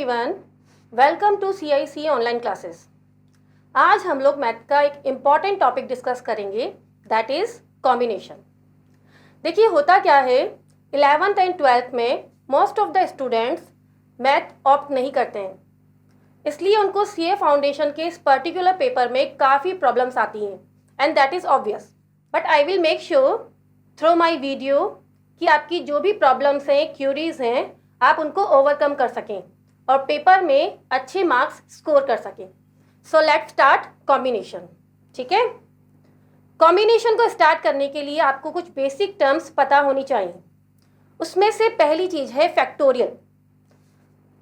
Everyone, welcome to CIC online classes. आज हम लोग मैथ का एक इम्पॉर्टेंट टॉपिक डिस्कस करेंगे, दैट इज़ कॉम्बिनेशन। देखिए होता क्या है, 11th एंड 12th में most of the students math opt नहीं करते हैं, इसलिए उनको CA फाउंडेशन के इस पर्टिकुलर पेपर में काफ़ी प्रॉब्लम्स आती हैं and that is obvious. But I will make sure through my video कि आपकी जो भी प्रॉब्लम्स हैं, क्यूरीज हैं, आप उनको ओवरकम कर सकें और पेपर में अच्छे मार्क्स स्कोर कर सकें। So let's start combination. ठीक है, कॉम्बिनेशन को स्टार्ट करने के लिए आपको कुछ बेसिक टर्म्स पता होनी चाहिए। उसमें से पहली चीज़ है फैक्टोरियल।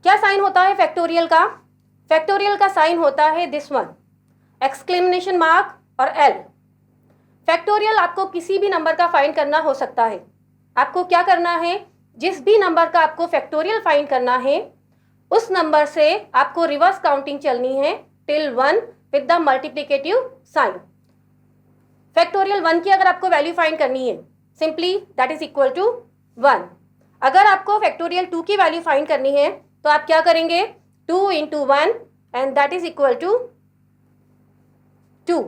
क्या साइन होता है फैक्टोरियल का? फैक्टोरियल का साइन होता है दिस वन, एक्सक्लेमेशन मार्क और एल। फैक्टोरियल आपको किसी भी नंबर का फाइंड करना हो सकता है। आपको क्या करना है, जिस भी नंबर का आपको फैक्टोरियल फाइंड करना है उस नंबर से आपको रिवर्स काउंटिंग चलनी है till 1 with the multiplicative sign. Factorial 1 की अगर आपको वैल्यू फाइंड करनी है, simply that is equal to 1। अगर आपको फैक्टोरियल 2 की वैल्यू फाइंड करनी है तो आप क्या करेंगे, 2 into 1 and that is equal to 2।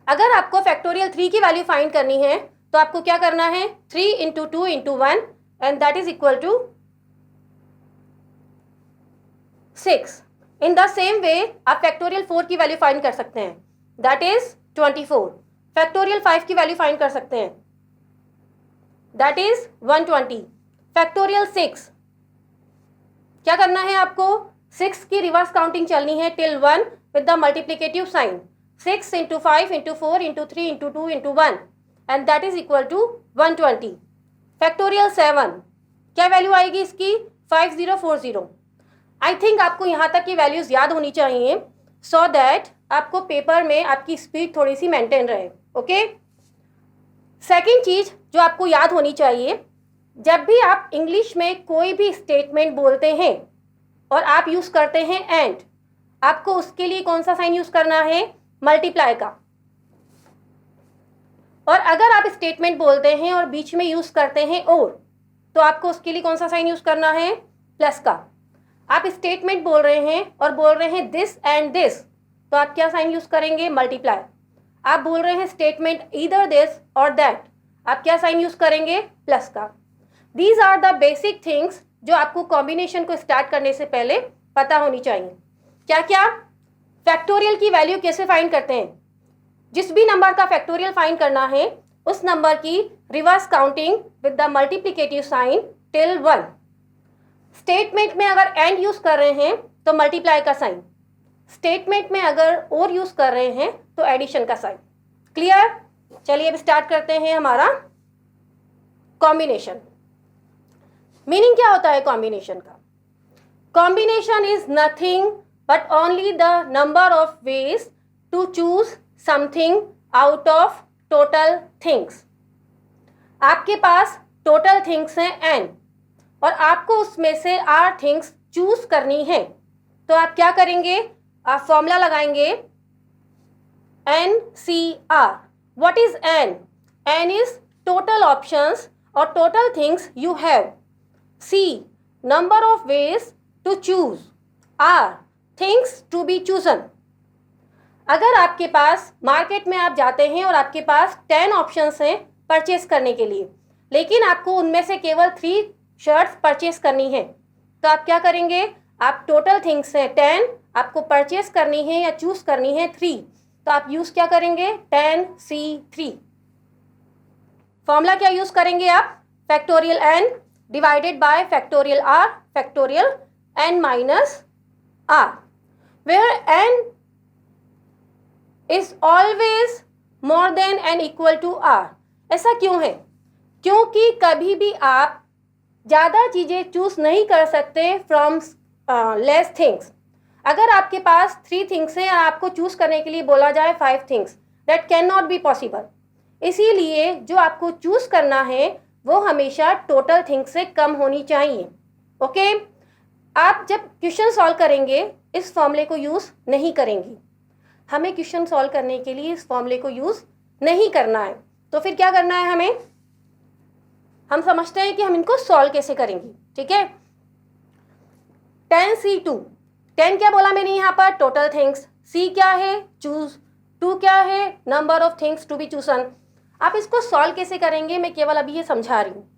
अगर आपको फैक्टोरियल 3 की वैल्यू फाइंड करनी है तो आपको क्या करना है, 3 into 2 into 1 and that is equal to 6। In the same way आप फैक्टोरियल 4 की वैल्यू फाइंड कर सकते हैं, दैट इज 24। फैक्टोरियल 5 की वैल्यू फाइंड कर सकते हैं, दैट इज 120। फैक्टोरियल 6 क्या करना है आपको, 6 की रिवर्स काउंटिंग चलनी है till 1 with the multiplicative sign. 6 into 5 into 4 into 3 into 2 into 1 and that is equal to 120। Factorial 7 क्या वैल्यू आएगी इसकी, 5040। आई थिंक आपको यहाँ तक की वैल्यूज़ याद होनी चाहिए सो दैट आपको पेपर में आपकी स्पीड थोड़ी सी मेंटेन रहे। ओके, सेकेंड चीज़ जो आपको याद होनी चाहिए, जब भी आप इंग्लिश में कोई भी स्टेटमेंट बोलते हैं और आप यूज़ करते हैं एंड, आपको उसके लिए कौन सा साइन यूज़ करना है, मल्टीप्लाई का। और अगर आप स्टेटमेंट बोलते हैं और बीच में यूज़ करते हैं और, तो आपको उसके लिए कौन सा साइन यूज़ करना है, प्लस का। आप स्टेटमेंट बोल रहे हैं और बोल रहे हैं दिस एंड दिस, तो आप क्या साइन यूज़ करेंगे, मल्टीप्लाई। आप बोल रहे हैं स्टेटमेंट ईदर दिस और दैट, आप क्या साइन यूज़ करेंगे, प्लस का। These are the basic things जो आपको कॉम्बिनेशन को स्टार्ट करने से पहले पता होनी चाहिए। क्या क्या, फैक्टोरियल की वैल्यू कैसे फाइंड करते हैं, जिस भी नंबर का फैक्टोरियल फाइंड करना है उस नंबर की reverse counting with the multiplicative sign till 1। Statement में अगर एंड यूज कर रहे हैं तो मल्टीप्लाई का साइन, स्टेटमेंट में अगर और यूज कर रहे हैं तो एडिशन का साइन। क्लियर? चलिए अब स्टार्ट करते हैं हमारा कॉम्बिनेशन। मीनिंग क्या होता है कॉम्बिनेशन का? Combination is nothing but only the number of ways to choose something out of total things. आपके पास टोटल थिंग्स हैं एन, और आपको उसमें से आर थिंग्स चूज करनी है, तो आप क्या करेंगे, आप फॉर्मूला लगाएंगे NCR। What is n? N is total options और total things you have. C number of ways to choose, R things to be chosen. अगर आपके पास मार्केट में आप जाते हैं और आपके पास 10 ऑप्शंस हैं परचेस करने के लिए, लेकिन आपको उनमें से केवल 3 शर्ट्स परचेस करनी है, तो आप क्या करेंगे, आप टोटल थिंग्स हैं 10, आपको परचेस करनी है या चूज करनी है 3, तो आप यूज क्या करेंगे, 10C3। फॉर्मूला क्या यूज करेंगे आप, factorial n divided by factorial r factorial n minus r, where n is always more than and equal to r। ऐसा क्यों है? क्योंकि कभी भी आप ज़्यादा चीज़ें चूज नहीं कर सकते फ्रॉम लेस थिंग्स। अगर आपके पास 3 थिंग्स हैं और आपको चूज करने के लिए बोला जाए 5 things, that can not be possible. इसीलिए जो आपको चूज करना है वो हमेशा टोटल थिंग्स से कम होनी चाहिए। ओके, आप जब क्वेश्चन सॉल्व करेंगे इस फॉर्मूले को यूज़ नहीं करेंगी। हमें क्वेश्चन सॉल्व करने के लिए इस फॉर्मूले को यूज़ नहीं करना है, तो फिर क्या करना है हमें, हम समझते हैं कि हम इनको सॉल्व कैसे करेंगे। ठीक है, 10C2, 10 क्या बोला मैंने यहाँ पर? Total things. C क्या है? चूज। 2 क्या है? Number of things to be chosen. आप इसको सॉल्व कैसे करेंगे, मैं केवल अभी ये समझा रही हूँ।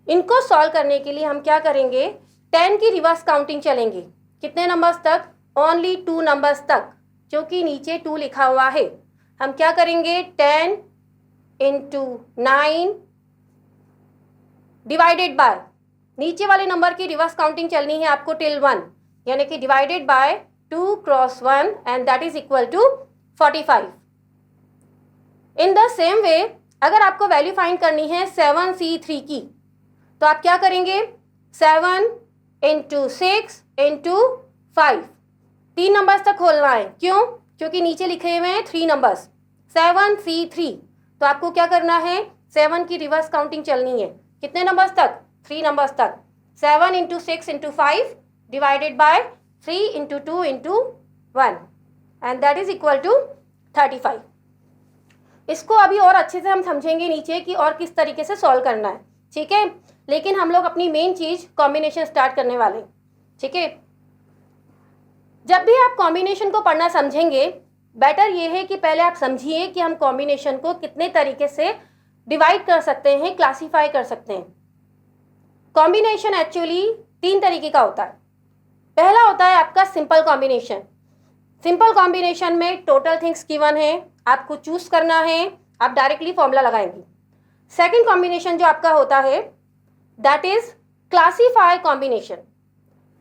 इनको सॉल्व करने के लिए हम क्या करेंगे, 10 की रिवर्स काउंटिंग चलेंगे। कितने नंबर्स तक? ओनली 2 नंबर्स तक, क्योंकि नीचे 2 लिखा हुआ है। हम क्या करेंगे, 10 इंटू 9 डिवाइडेड बाय, नीचे वाले नंबर की रिवर्स काउंटिंग चलनी है आपको टिल 1, यानी कि divided by 2 cross 1 and that is equal to 45। In the same way अगर आपको वैल्यू फाइंड करनी है 7C3 की, तो आप क्या करेंगे, 7 इंटू 6 इंटू 5, 3 नंबर्स तक खोलना है। क्यों? क्योंकि नीचे लिखे हुए हैं 3 नंबर्स, 7C3। तो आपको क्या करना है, 7 की रिवर्स काउंटिंग चलनी है। कितने नंबर्स तक? 3 नंबर्स तक। 7 into 6 into 5 divided by 3 into 2 into 1 and that is equal to 35। इसको अभी और अच्छे से हम समझेंगे नीचे कि और किस तरीके से सॉल्व करना है, ठीक है। लेकिन हम लोग अपनी मेन चीज कॉम्बिनेशन स्टार्ट करने वाले, ठीक है। जब भी आप कॉम्बिनेशन को पढ़ना समझेंगे, बेटर ये है कि पहले आप समझिए कि हम कॉम्बिनेशन को कितने तरीके से डिवाइड कर सकते हैं, क्लासीफाई कर सकते हैं। कॉम्बिनेशन एक्चुअली 3 तरीके का होता है। पहला होता है आपका सिंपल कॉम्बिनेशन। सिंपल कॉम्बिनेशन में टोटल थिंग्स गिवन है, आपको चूज करना है, आप डायरेक्टली फॉर्मूला लगाएंगे। सेकंड कॉम्बिनेशन जो आपका होता है that is classify combination.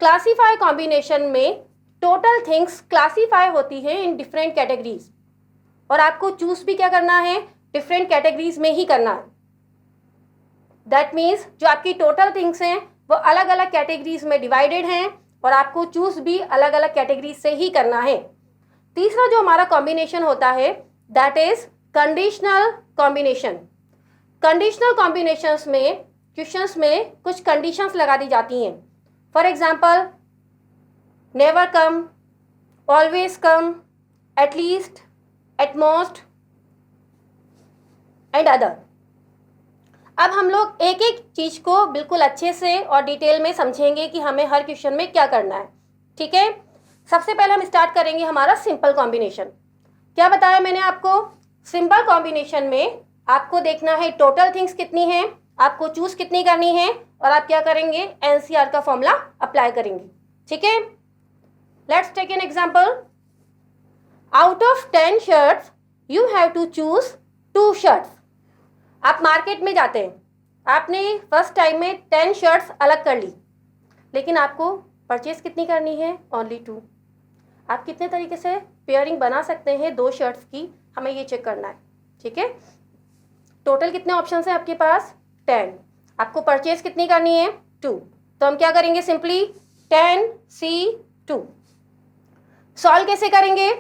Classify combination में टोटल थिंग्स क्लासीफाई होती है इन डिफरेंट कैटेगरीज, और आपको चूज भी क्या करना है, डिफरेंट कैटेगरीज में ही करना है। दैट मीन्स जो आपकी टोटल थिंग्स हैं वो अलग अलग कैटेगरीज में डिवाइडेड हैं, और आपको चूज भी अलग अलग कैटेगरीज से ही करना है। तीसरा जो हमारा कॉम्बिनेशन होता है that is conditional combination. Conditional combinations में क्वेश्चंस में कुछ कंडीशंस लगा दी जाती हैं। For example, never come, always come, at least, at most and other. अब हम लोग एक एक चीज को बिल्कुल अच्छे से और डिटेल में समझेंगे कि हमें हर क्वेश्चन में क्या करना है, ठीक है। सबसे पहले हम स्टार्ट करेंगे हमारा सिंपल कॉम्बिनेशन। क्या बताया मैंने आपको, सिंपल कॉम्बिनेशन में आपको देखना है टोटल थिंग्स कितनी हैं, आपको चूज कितनी करनी है, और आप क्या करेंगे, एनसीआर का फॉर्मूला अप्लाई करेंगे, ठीक है। Let's take an example. Out of 10 shirts you have to choose 2 shirts. आप मार्केट में जाते हैं, आपने फर्स्ट टाइम में 10 शर्ट्स अलग कर ली, लेकिन आपको परचेज कितनी करनी है, ओनली 2। आप कितने तरीके से पेयरिंग बना सकते हैं 2 शर्ट्स की, हमें ये चेक करना है, ठीक है। टोटल कितने ऑप्शन है आपके पास, 10। आपको परचेज कितनी करनी है, 2। तो हम क्या करेंगे, सिंपली 10C2। सॉल्व कैसे करेंगे,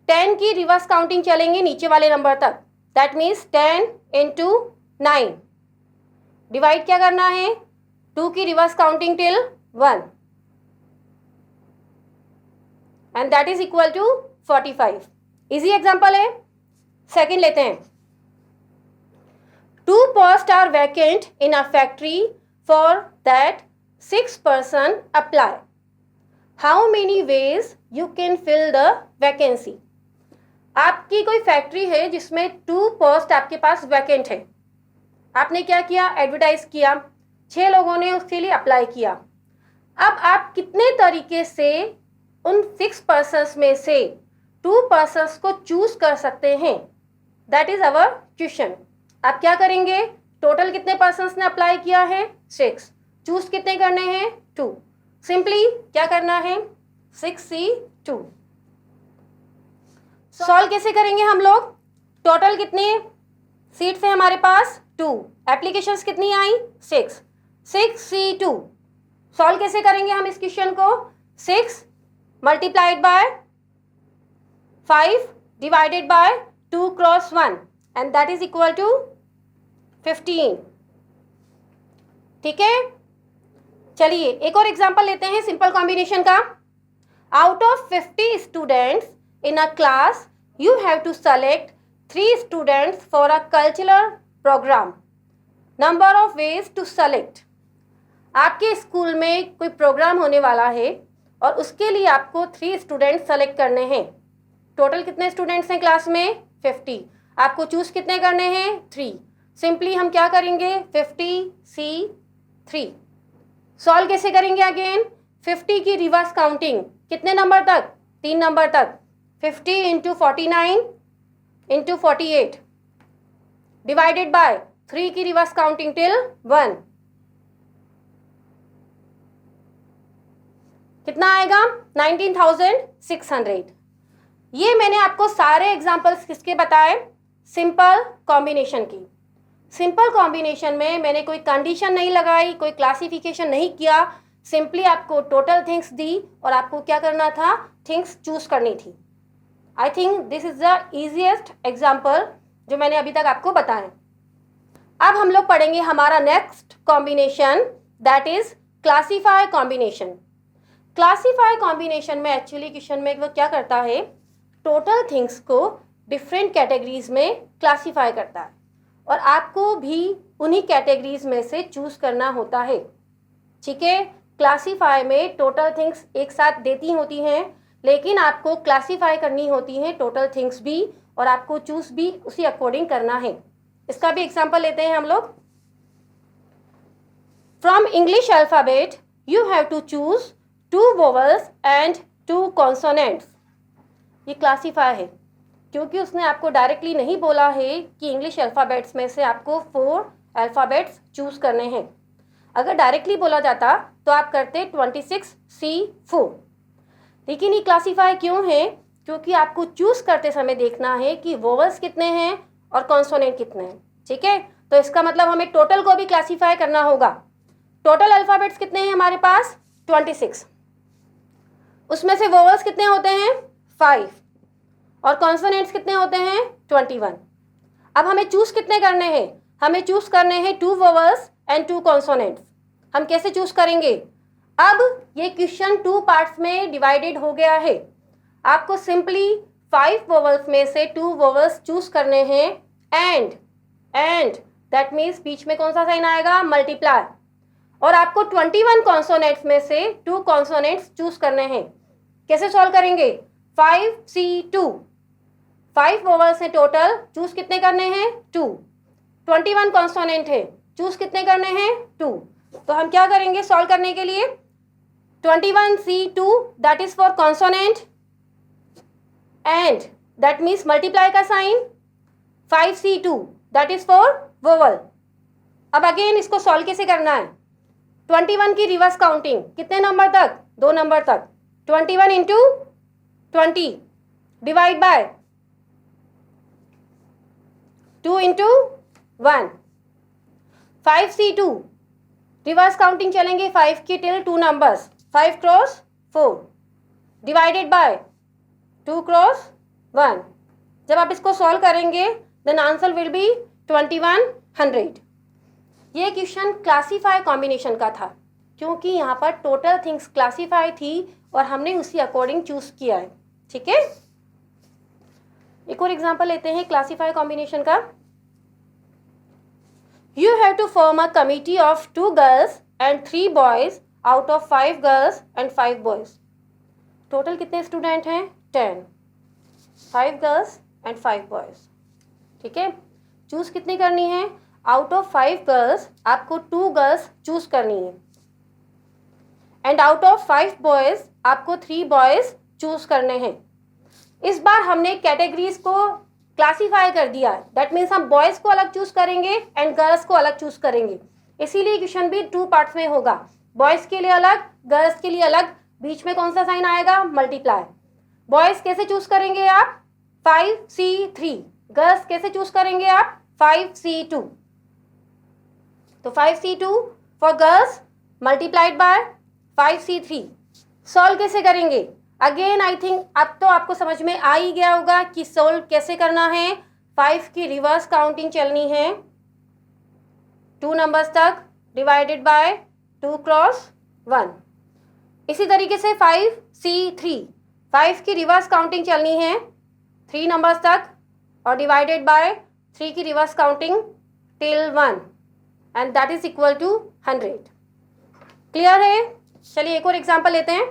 10 की रिवर्स काउंटिंग चलेंगे नीचे वाले नंबर तक। दैट मीन्स 10 इंटू 9 डिवाइड क्या करना है, 2 की reverse counting till 1 and that is equal to 45। Easy example है। सेकंड लेते हैं। 2 posts are vacant in a factory for that 6 person apply. How many ways you can fill the vacancy? आपकी कोई factory है जिसमें 2 पोस्ट आपके पास vacant है। आपने क्या किया, एडवर्टाइज किया, 6 लोगों ने उसके लिए अप्लाई किया। अब आप कितने तरीके से उन 6 पर्सन्स में से 2 पर्सन्स को चूज कर सकते हैं, दैट इज अवर क्वेश्चन। आप क्या करेंगे, टोटल कितने पर्सन्स ने अप्लाई किया है, 6, चूज कितने करने हैं, 2। सिंपली क्या करना है, 6C2। सॉल्व कैसे करेंगे हम लोग, टोटल कितने सीट्स हैं हमारे पास, 2, एप्लीकेशंस कितनी आई, 6, 6C2। सॉल्व कैसे करेंगे हम इस क्वेश्चन को, 6 multiplied by 5 divided by 2 cross 1 and that is equal to 15, ठीक है। चलिए एक और एग्जांपल लेते हैं सिंपल कॉम्बिनेशन का। Out of 50 students in a class you have to select 3 students for a cultural program. Number of ways to select. आपके school में कोई प्रोग्राम होने वाला है, और उसके लिए आपको 3 स्टूडेंट सेलेक्ट करने हैं। टोटल कितने स्टूडेंट्स हैं क्लास में? 50। आपको चूज कितने करने हैं? 3। सिंपली हम क्या करेंगे? 50C3। सॉल्व कैसे करेंगे? अगेन 50 की रिवर्स काउंटिंग कितने नंबर तक? 3 नंबर तक। 50 इंटू 49 इंटू 48 डिवाइडेड बाय 3 की रिवर्स काउंटिंग टिल 1। कितना आएगा? 19,600। ये मैंने आपको सारे एग्जाम्पल्स किसके बताए? सिंपल कॉम्बिनेशन की। सिंपल कॉम्बिनेशन में मैंने कोई कंडीशन नहीं लगाई, कोई क्लासिफिकेशन नहीं किया, सिंपली आपको टोटल थिंग्स दी और आपको क्या करना था? थिंग्स चूज करनी थी। I think this is the easiest example जो मैंने अभी तक आपको बताया। अब हम लोग पढ़ेंगे हमारा next combination, that is classify combination. Classify combination में एक्चुअली क्वेश्चन में वो क्या करता है? टोटल थिंग्स को डिफरेंट कैटेगरीज में क्लासीफाई करता है और आपको भी उन्हीं कैटेगरीज में से चूज करना होता है। ठीक है, क्लासीफाई में टोटल थिंग्स एक साथ देती होती हैं, लेकिन आपको क्लासीफाई करनी होती हैं टोटल थिंग्स भी, और आपको चूज भी उसी अकॉर्डिंग करना है। इसका भी एग्जांपल लेते हैं हम लोग। From English alphabet you have to choose 2 vowels and 2 consonants. ये क्लासीफाई है क्योंकि उसने आपको डायरेक्टली नहीं बोला है कि इंग्लिश अल्फ़ाबेट्स में से आपको 4 अल्फ़ाबेट्स चूज़ करने हैं। अगर डायरेक्टली बोला जाता तो आप करते 26C4। लेकिन ये क्लासीफाई क्यों है? क्योंकि आपको चूज़ करते समय देखना है कि वोवल्स कितने हैं और कॉन्सोनेंट कितने हैं। ठीक है, तो इसका मतलब हमें टोटल को भी क्लासीफाई करना होगा। टोटल अल्फ़ाबेट्स कितने हैं हमारे पास? 26। उसमें से वोवल्स कितने होते हैं? 5 और कॉन्सोनेंट्स कितने होते हैं? 21। अब हमें चूज कितने करने हैं? हमें चूज करने हैं 2 वोवल्स एंड 2 कॉन्सोनेंट्स। हम कैसे चूज करेंगे? अब ये क्वेश्चन 2 पार्ट्स में डिवाइडेड हो गया है। आपको सिंपली 5 वोवल्स में से 2 वोवल्स चूज करने हैं एंड दैट मीन्स बीच में कौन सा साइन आएगा? मल्टीप्लाई। और आपको 21 कॉन्सोनेंट्स में से 2 कॉन्सोनेंट्स चूज करने हैं। कैसे सॉल्व करेंगे? 5C2, 5 वोवल्स है टोटल, चूज कितने करने हैं? 2। 21 कॉन्सोनेंट है, चूज कितने करने हैं? 2। तो हम क्या करेंगे सॉल्व करने के लिए? 21C2 that is for consonant and that means multiply का sign. 5C2 that is for vowel. अब अगेन इसको सॉल्व कैसे करना है? 21 की रिवर्स काउंटिंग कितने नंबर तक? 2 नंबर तक। 21 into 20 divide by 2 into 1। 5C2 reverse counting चलेंगे 5 की till 2 numbers, 5 cross 4 divided by 2 cross 1। जब आप इसको सॉल्व करेंगे देन आंसर विल बी 2100। ये क्वेश्चन क्लासीफाई कॉम्बिनेशन का था क्योंकि यहाँ पर टोटल थिंग्स क्लासीफाई थी और हमने उसी अकॉर्डिंग चूज किया है। ठीक है, एक और एग्जांपल लेते हैं क्लासीफाई कॉम्बिनेशन का। You have to form a committee of 2 girls and 3 boys out of 5 girls and 5 boys. Total कितने स्टूडेंट हैं? 10। 5 गर्ल्स एंड 5 बॉयज। ठीक है, चूज कितनी करनी है? आउट ऑफ 5 गर्ल्स आपको 2 गर्ल्स चूज करनी है एंड आउट ऑफ 5 बॉयज आपको 3 बॉयज चूज करने हैं। इस बार हमने कैटेगरीज को क्लासीफाई कर दिया है, दैट मीन्स हम बॉयज को अलग चूज करेंगे एंड गर्ल्स को अलग चूज करेंगे। इसीलिए क्वेश्चन भी 2 पार्ट्स में होगा, बॉयज के लिए अलग, गर्ल्स के लिए अलग। बीच में कौन सा साइन आएगा? मल्टीप्लाई। बॉयज कैसे चूज करेंगे आप? 5C3। गर्ल्स कैसे चूज करेंगे आप? 5C2। तो 5C2 for girls multiplied by 5C3। Solve कैसे करेंगे? अगेन आई थिंक अब तो आपको समझ में आ ही गया होगा कि सॉल्व कैसे करना है। 5 की रिवर्स काउंटिंग चलनी है 2 नंबर्स तक डिवाइडेड बाय 2 क्रॉस 1। इसी तरीके से 5C3, 5 की रिवर्स काउंटिंग चलनी है 3 नंबर्स तक और डिवाइडेड बाय 3 की reverse counting till 1 and that is equal to 100। Clear है? चलिए एक और एग्जांपल लेते हैं।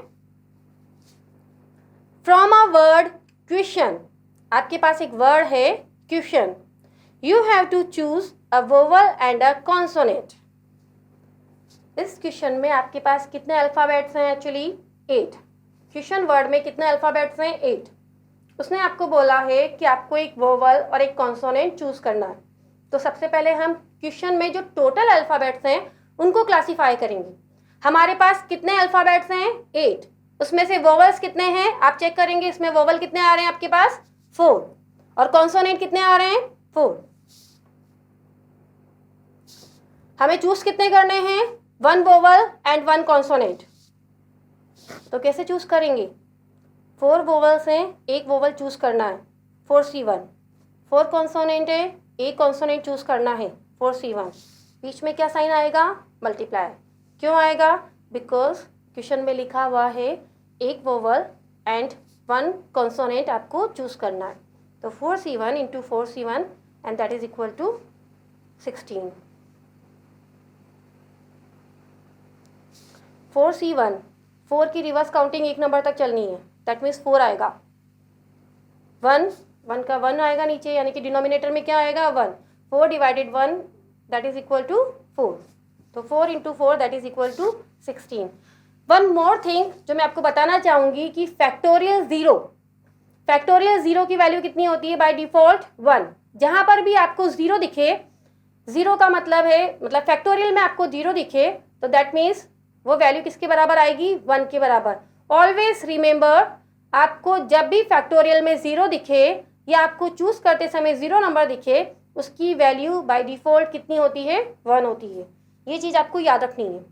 फ्रॉम अ वर्ड क्वेश्चन, आपके पास एक वर्ड है question, you have to choose a vowel and a consonant. इस क्वेश्चन में आपके पास कितने अल्फ़ाबेट्स हैं? एक्चुअली 8। क्वेश्चन वर्ड में कितने अल्फ़ाबेट्स हैं? 8। उसने आपको बोला है कि आपको एक वोवल और एक कॉन्सोनेंट चूज करना है। तो सबसे पहले हम क्वेश्चन में जो टोटल अल्फ़ाबेट्स हैं उनको क्लासीफाई करेंगे। हमारे पास कितने अल्फ़ाबेट्स हैं? 8। उसमें से वोवल्स कितने हैं आप चेक करेंगे। इसमें वोवल कितने आ रहे हैं आपके पास? 4। और कॉन्सोनेंट कितने आ रहे हैं? 4। हमें चूज कितने करने हैं? 1 वोवल एंड 1 कॉन्सोनेंट। तो कैसे चूज करेंगे? 4 वोवल्स हैं, एक वोवल चूज करना है 4C1। 4 कॉन्सोनेंट है, एक कॉन्सोनेंट चूज करना है 4C1। बीच में क्या साइन आएगा? मल्टीप्लाई। क्यों आएगा? बिकॉज क्वेश्चन में लिखा हुआ है एक वोवल एंड 1 कॉन्सोनेंट आपको चूज करना है। तो 4C1 into 4C1 and that is equal to 16। 4C1, 4 की रिवर्स काउंटिंग एक नंबर तक चलनी है, दैट मीन्स 4 आएगा। 1 का 1 आएगा नीचे, यानी कि डिनोमिनेटर में क्या आएगा? 1। 4 divided 1 that is equal to 4। तो 4 into 4 that is equal to 16। One more thing जो मैं आपको बताना चाहूँगी कि फैक्टोरियल ज़ीरो की वैल्यू कितनी होती है? By default 1। जहाँ पर भी आपको ज़ीरो दिखे, ज़ीरो का मतलब है, मतलब फैक्टोरियल में आपको ज़ीरो दिखे तो दैट मीन्स वो वैल्यू किसके बराबर आएगी? 1 के बराबर। ऑलवेज रिमेंबर, आपको जब भी फैक्टोरियल में ज़ीरो दिखे या आपको चूज करते समय ज़ीरो नंबर दिखे, उसकी वैल्यू बाय डिफ़ॉल्ट कितनी होती है? 1 होती है। ये चीज़ आपको याद रखनी है।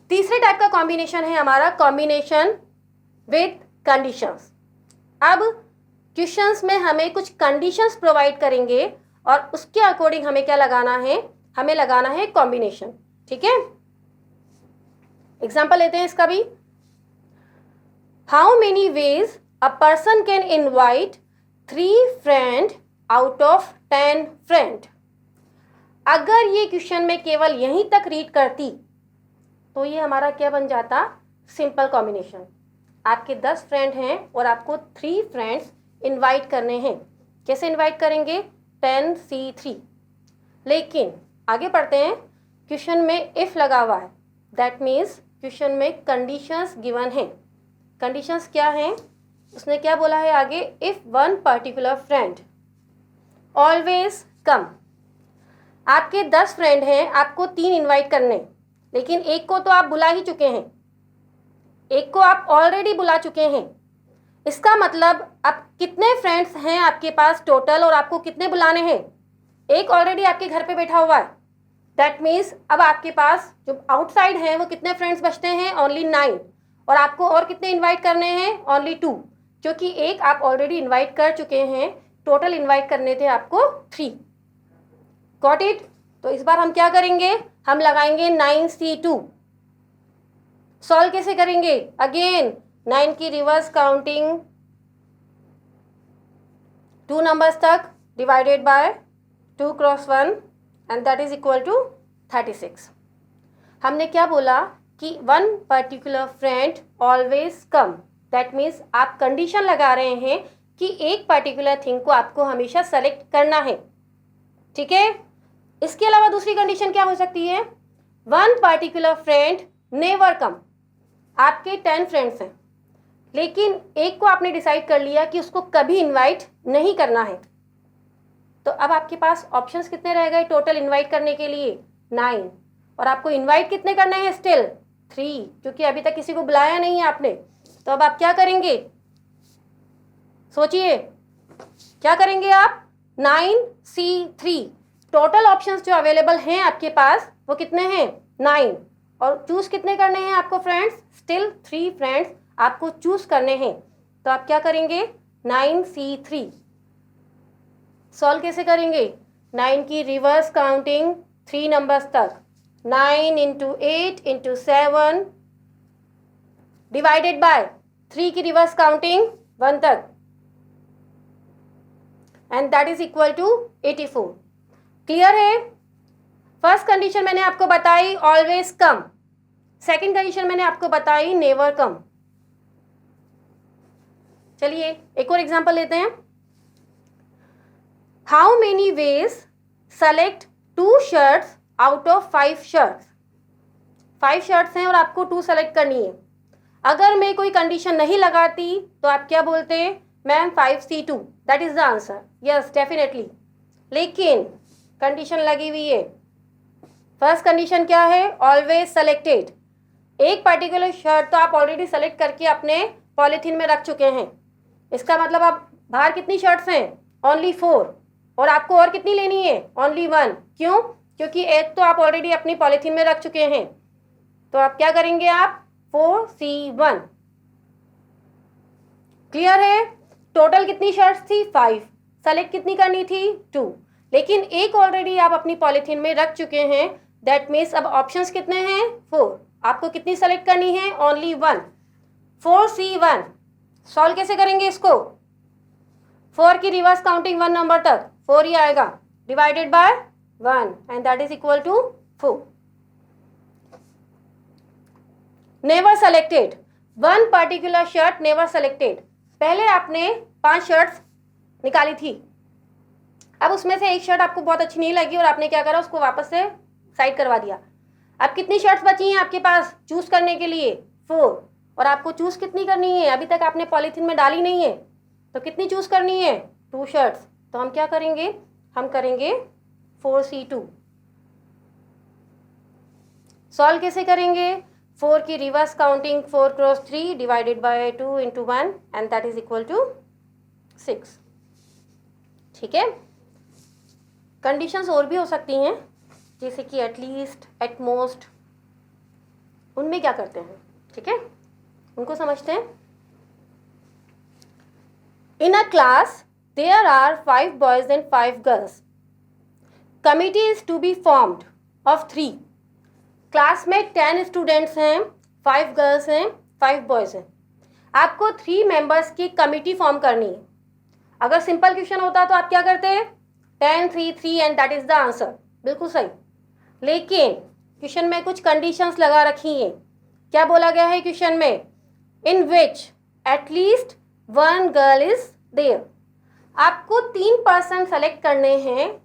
तीसरे टाइप का कॉम्बिनेशन है हमारा कॉम्बिनेशन विथ कंडीशंस। अब क्वेश्चंस में हमें कुछ कंडीशंस प्रोवाइड करेंगे और उसके अकॉर्डिंग हमें क्या लगाना है? हमें लगाना है कॉम्बिनेशन। ठीक है, एग्जाम्पल लेते हैं इसका भी। How many ways a person can invite 3 friend out of 10 friend. अगर ये क्वेश्चन में केवल यहीं तक रीड करती तो ये हमारा क्या बन जाता? Simple combination. आपके 10 फ्रेंड हैं और आपको 3 फ्रेंड्स इनवाइट करने हैं। कैसे इनवाइट करेंगे? 10C3। लेकिन आगे पढ़ते हैं, क्वेश्चन में इफ लगा हुआ है, दैट मीन्स क्वेश्चन में कंडीशंस गिवन हैं। कंडीशंस क्या हैं? उसने क्या बोला है आगे? इफ 1 पर्टिकुलर फ्रेंड ऑलवेज कम। आपके 10 फ्रेंड हैं, आपको 3 इनवाइट करने, लेकिन एक को तो आप बुला ही चुके हैं, एक को आप ऑलरेडी बुला चुके हैं। इसका मतलब आप कितने फ्रेंड्स हैं आपके पास टोटल और आपको कितने बुलाने हैं? एक ऑलरेडी आपके घर पे बैठा हुआ है, दैट मीन्स अब आपके पास जो आउटसाइड हैं वो कितने फ्रेंड्स बचते हैं? ओनली 9। और आपको और कितने इनवाइट करने हैं? ओनली 2, क्योंकि एक आप ऑलरेडी इनवाइट कर चुके हैं। टोटल इनवाइट करने थे आपको 3। Got it? तो इस बार हम क्या करेंगे? हम लगाएंगे 9C2। सॉल्व कैसे करेंगे? अगेन 9 की रिवर्स काउंटिंग 2 नंबर्स तक divided by 2 cross 1 and that is equal to 36। हमने क्या बोला कि 1 particular friend always come, that means आप कंडीशन लगा रहे हैं कि एक पर्टिकुलर थिंग को आपको हमेशा सेलेक्ट करना है। ठीक है, इसके अलावा दूसरी कंडीशन क्या हो सकती है? 1 पर्टिकुलर फ्रेंड नेवर कम। आपके 10 फ्रेंड्स हैं, लेकिन एक को आपने डिसाइड कर लिया कि उसको कभी इनवाइट नहीं करना है। तो अब आपके पास ऑप्शंस कितने रह गए टोटल इनवाइट करने के लिए? 9। और आपको इनवाइट कितने करने हैं? स्टिल 3, क्योंकि अभी तक किसी को बुलाया नहीं है आपने। तो अब आप क्या करेंगे? सोचिए, क्या करेंगे आप? 9C3। टोटल ऑप्शंस जो अवेलेबल हैं आपके पास वो कितने हैं? 9। और चूज कितने करने हैं आपको फ्रेंड्स? स्टिल 3 फ्रेंड्स आपको चूज करने हैं। तो आप क्या करेंगे? 9C3। सॉल्व कैसे करेंगे? 9 की रिवर्स काउंटिंग 3 नंबर्स तक, 9 इंटू 8 इंटू 7 डिवाइडेड बाय 3 की रिवर्स काउंटिंग 1 तक and that is equal to 84। Clear है? फर्स्ट कंडीशन मैंने आपको बताई ऑलवेज कम, सेकंड कंडीशन मैंने आपको बताई नेवर कम। चलिए एक और एग्जांपल लेते हैं। How many veg select 2 shirts out of 5 shirts. 5 shirts हैं और आपको 2 सेलेक्ट करनी है। अगर मैं कोई कंडीशन नहीं लगाती तो आप क्या बोलते हैं, ma'am 5C2, that is the answer. Yes definitely, लेकिन कंडीशन लगी हुई है। फर्स्ट कंडीशन क्या है, ऑलवेज सेलेक्टेड। एक पर्टिकुलर शर्ट तो आप ऑलरेडी सेलेक्ट करके अपने पॉलीथीन में रख चुके हैं। इसका मतलब आप बाहर कितनी शर्ट्स हैं, ओनली 4, और आपको और कितनी लेनी है, ओनली 1। क्यों, क्योंकि एक तो आप ऑलरेडी अपनी पॉलीथीन में रख चुके हैं। तो आप क्या करेंगे, आप 4C1। क्लियर है। टोटल कितनी शर्ट्स थी, 5। सेलेक्ट कितनी करनी थी, 2। लेकिन एक ऑलरेडी आप अपनी पॉलीथीन में रख चुके हैं, दैट मीन्स अब ऑप्शंस कितने हैं, 4। आपको कितनी सेलेक्ट करनी है, ओनली 1। 4C1 सॉल्व कैसे करेंगे इसको, 4 की रिवर्स काउंटिंग 1 नंबर तक 4 ही आएगा, divided by 1 and that is equal to 4। Never selected, 1 particular shirt never selected. पहले आपने 5 शर्ट्स निकाली थी, अब उसमें से एक शर्ट आपको बहुत अच्छी नहीं लगी और आपने क्या करा, उसको वापस से साइड करवा दिया। अब कितनी शर्ट्स बची हैं आपके पास चूज करने के लिए, 4। और आपको चूज कितनी करनी है, अभी तक आपने पॉलीथीन में डाली नहीं है, तो कितनी चूज करनी है, 2 शर्ट्स। तो हम क्या करेंगे, हम करेंगे 4C2। सॉल्व कैसे करेंगे, 4 की reverse counting 4 cross 3 divided by 2 into 1 and that is equal to 6। ठीक है। कंडीशंस और भी हो सकती हैं, जैसे कि एटलीस्ट, एटमोस्ट, उनमें क्या करते हैं, ठीक है, उनको समझते हैं। In a class there are 5 boys and 5 girls. Committee is to be formed of 3। Class में 10 स्टूडेंट्स हैं, 5 गर्ल्स हैं, 5 बॉयज हैं। आपको 3 मेंबर्स की कमिटी फॉर्म करनी है। अगर सिंपल क्वेश्चन होता तो आप क्या करते हैं, 10 3 3 and that is the answer, बिल्कुल सही। लेकिन क्वेश्चन में कुछ कंडीशंस लगा रखी हैं। क्या बोला गया है क्वेश्चन में, in which at least 1 girl is there. आपको 3 पर्सन सेलेक्ट करने हैं,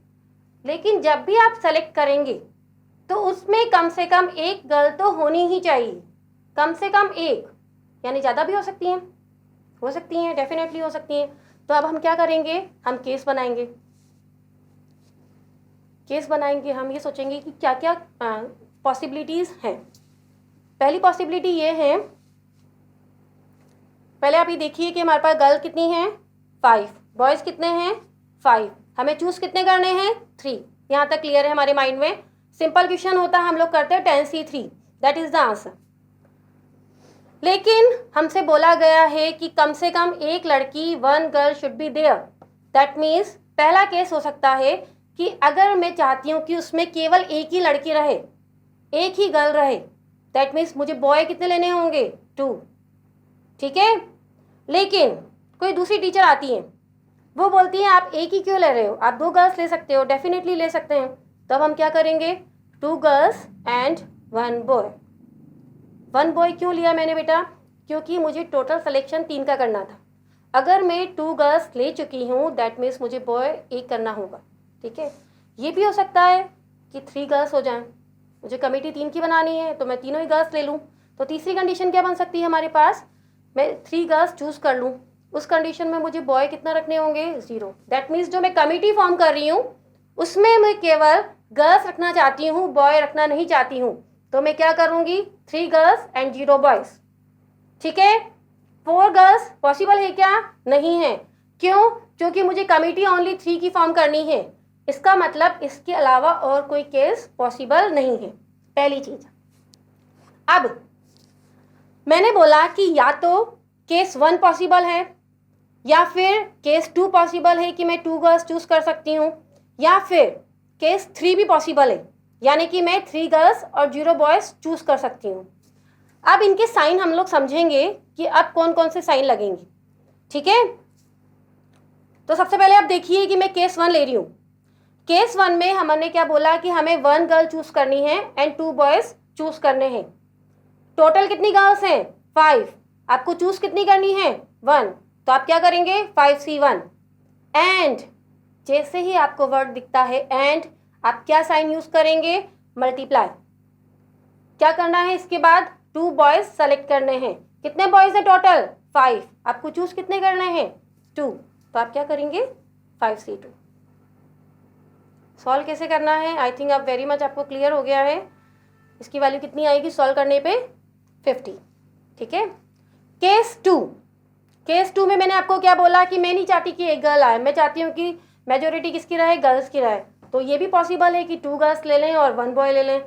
लेकिन जब भी आप सेलेक्ट करेंगे तो उसमें कम से कम एक गर्ल तो होनी ही चाहिए, कम से कम एक, यानी ज़्यादा भी हो सकती हैं, डेफिनेटली हो सकती हैं। तो अब हम क्या करेंगे, हम केस बनाएंगे। हम ये सोचेंगे कि क्या क्या पॉसिबिलिटीज़ हैं। पहली पॉसिबिलिटी ये है, पहले आप ये देखिए कि हमारे पास गर्ल कितनी हैं, 5, बॉयज़ कितने हैं, 5। हमें चूज कितने करने हैं, 3। यहाँ तक क्लियर है हमारे माइंड में। सिंपल क्वेश्चन होता है, हम लोग करते हैं 10C3, that is the answer. लेकिन हमसे बोला गया है कि कम से कम एक लड़की, 1 girl should be there. That means पहला केस हो सकता है कि अगर मैं चाहती हूँ कि उसमें केवल एक ही लड़की रहे, एक ही गर्ल रहे, दैट मीन्स मुझे बॉय कितने लेने होंगे, 2। ठीक है। लेकिन कोई दूसरी टीचर आती है, वो बोलती है आप एक ही क्यों ले रहे हो, आप 2 गर्ल्स ले सकते हो, डेफिनेटली ले सकते हैं। तो अब हम क्या करेंगे, 2 गर्ल्स एंड 1 बॉय। 1 बॉय क्यों लिया मैंने बेटा, क्योंकि मुझे टोटल सिलेक्शन 3 का करना था। अगर मैं 2 गर्ल्स ले चुकी हूँ, दैट मीन्स मुझे बॉय 1 करना होगा। ठीक है। ये भी हो सकता है कि 3 गर्ल्स हो जाएं, मुझे कमेटी 3 की बनानी है तो मैं तीनों ही गर्ल्स ले लूँ। तो तीसरी कंडीशन क्या बन सकती है हमारे पास, मैं 3 गर्ल्स चूज कर लूँ, उस कंडीशन में मुझे बॉय कितना रखने होंगे, 0। दैट मीन्स जो मैं कमेटी फॉर्म कर रही हूँ उसमें मैं केवल गर्ल्स रखना चाहती हूँ, बॉय रखना नहीं चाहती हूँ। तो मैं क्या करूँगी, 3 गर्ल्स एंड 0 बॉयज़। ठीक है। 4 गर्ल्स पॉसिबल है क्या, नहीं है। क्यों, क्योंकि मुझे कमेटी ओनली 3 की फॉर्म करनी है। इसका मतलब इसके अलावा और कोई केस पॉसिबल नहीं है, पहली चीज। अब मैंने बोला कि या तो केस 1 पॉसिबल है या फिर केस 2 पॉसिबल है कि मैं 2 गर्ल्स चूज कर सकती हूँ, या फिर केस 3 भी पॉसिबल है, यानी कि मैं 3 गर्ल्स और 0 बॉयज चूज कर सकती हूँ। अब इनके साइन हम लोग समझेंगे कि अब कौन कौन से साइन लगेंगे। ठीक है। तो सबसे पहले आप देखिए कि मैं केस 1 ले रही हूँ। केस 1 में हमने क्या बोला कि हमें 1 गर्ल चूज करनी है एंड 2 बॉयज चूज करने हैं। टोटल कितनी गर्ल्स हैं, 5। आपको चूज कितनी करनी है, 1। तो आप क्या करेंगे 5C1 एंड जैसे ही आपको वर्ड दिखता है एंड, आप क्या साइन यूज करेंगे, मल्टीप्लाई। क्या करना है इसके बाद, 2 बॉयज सेलेक्ट करने हैं। कितने बॉयज है टोटल 5, आपको चूज कितने करने हैं 2, तो आप क्या करेंगे 5C2। सॉल्व कैसे करना है, आई थिंक आप वेरी मच आपको क्लियर हो गया है। इसकी वैल्यू कितनी आएगी सॉल्व करने पे 50, ठीक है। केस टू में मैंने आपको क्या बोला कि मैं नहीं चाहती कि एक गर्ल आए, मैं चाहती हूँ कि मेजोरिटी किसकी रहे, गर्ल्स की रहे। तो ये भी पॉसिबल है कि 2 गर्ल्स ले लें और 1 बॉय ले लें।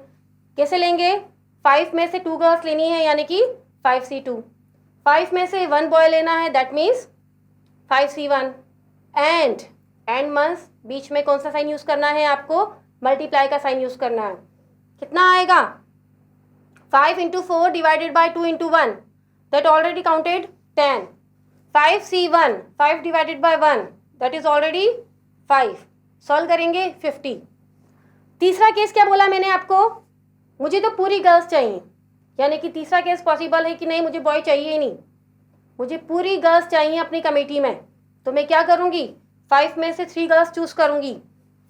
कैसे लेंगे, 5 में से 2 गर्ल्स लेनी है यानी कि 5C2, 5 में से 1 बॉय लेना है दैट मीन्स 5C1 एंड मंस बीच में कौन सा साइन यूज करना है आपको, मल्टीप्लाई का साइन यूज करना है। कितना आएगा 5 into 4 divided by 2 into 1, that already counted 10. 5C1 5 divided by 1, that is already 5. Solve करेंगे 50। तीसरा केस क्या बोला मैंने आपको, मुझे तो पूरी गर्ल्स चाहिए, यानी कि तीसरा केस पॉसिबल है कि नहीं मुझे बॉय चाहिए ही नहीं, मुझे पूरी गर्ल्स चाहिए अपनी कमेटी में। तो मैं क्या करूंगी 5 में से 3 गर्ल्स चूज करूंगी,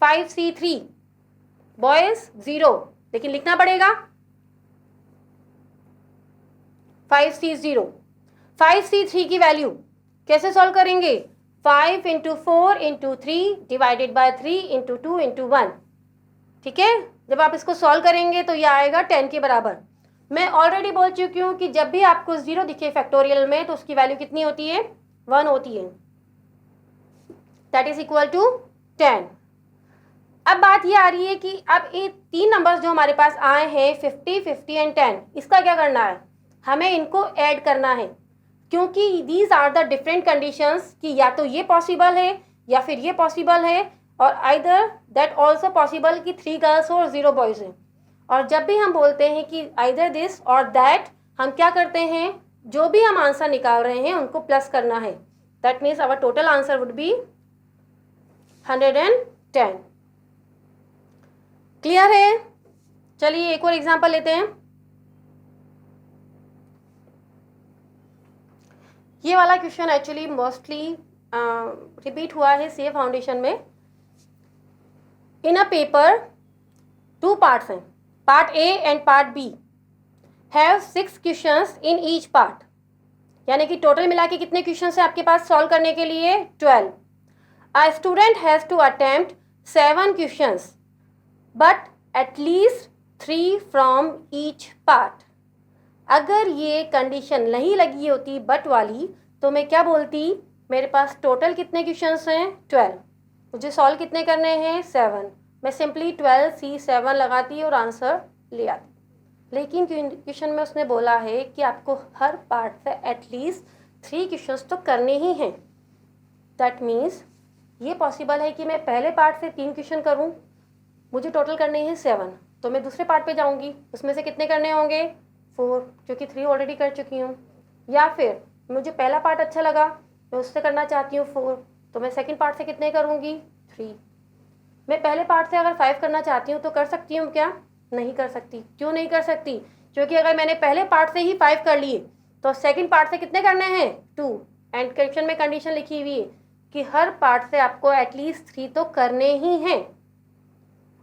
5C3 बॉयज 0, लेकिन लिखना पड़ेगा 5C0। 5C3 की वैल्यू कैसे सॉल्व करेंगे, 5 into 4 into 3 divided by 3 into 2 into 1, ठीक है। जब आप इसको सॉल्व करेंगे तो ये आएगा 10 के बराबर। मैं ऑलरेडी बोल चुकी हूँ कि जब भी आपको 0 दिखे फैक्टोरियल में तो उसकी वैल्यू कितनी होती है 1 होती है, दैट इज इक्वल टू 10। अब बात ये आ रही है कि अब ये 3 नंबर्स जो हमारे पास आए हैं 50, 50 एंड 10, इसका क्या करना है, हमें इनको ऐड करना है, क्योंकि these are the different conditions कि या तो ये पॉसिबल है या फिर ये पॉसिबल है, और आइदर दैट ऑल्सो पॉसिबल कि 3 गर्ल्स हो और 0 बॉयज हैं। और जब भी हम बोलते हैं कि आइदर दिस और दैट, हम क्या करते हैं, जो भी हम आंसर निकाल रहे हैं उनको प्लस करना है, that means our total answer would be 110। Clear है। चलिए एक और एग्जांपल लेते हैं। ये वाला क्वेश्चन एक्चुअली मोस्टली रिपीट हुआ है सीए फाउंडेशन में। इन अ पेपर 2 पार्ट्स हैं, part A and part B, have 6 questions in each part, यानी कि टोटल मिला के कितने क्वेश्चंस हैं आपके पास सॉल्व करने के लिए 12। A student has to attempt 7 questions but at least 3 from each part. अगर ये कंडीशन नहीं लगी होती बट वाली तो मैं क्या बोलती, मेरे पास टोटल कितने क्वेश्चंस हैं 12, मुझे सॉल्व कितने करने हैं 7, मैं सिंपली 12C7 लगाती और आंसर ले आती। लेकिन क्वेश्चन में उसने बोला है कि आपको हर पार्ट से एटलीस्ट 3 क्वेश्चंस तो करने ही हैं, दैट मीन्स ये पॉसिबल है कि मैं पहले पार्ट से 3 क्वेश्चन करूं, मुझे टोटल करने हैं 7, तो मैं दूसरे पार्ट पे जाऊंगी, उसमें से कितने करने होंगे 4, क्योंकि 3 ऑलरेडी कर चुकी हूँ। या फिर मुझे पहला पार्ट अच्छा लगा, मैं उससे करना चाहती हूँ 4, तो मैं सेकंड पार्ट से कितने करूँगी 3। मैं पहले पार्ट से अगर 5 करना चाहती हूँ तो कर सकती हूँ क्या, नहीं कर सकती। क्यों नहीं कर सकती, क्योंकि अगर मैंने पहले पार्ट से ही 5 कर लिए तो सेकंड पार्ट से कितने करने हैं 2, एंड क्वेश्चन में कंडीशन लिखी हुई है कि हर पार्ट से आपको एटलीस्ट 3 तो करने ही हैं,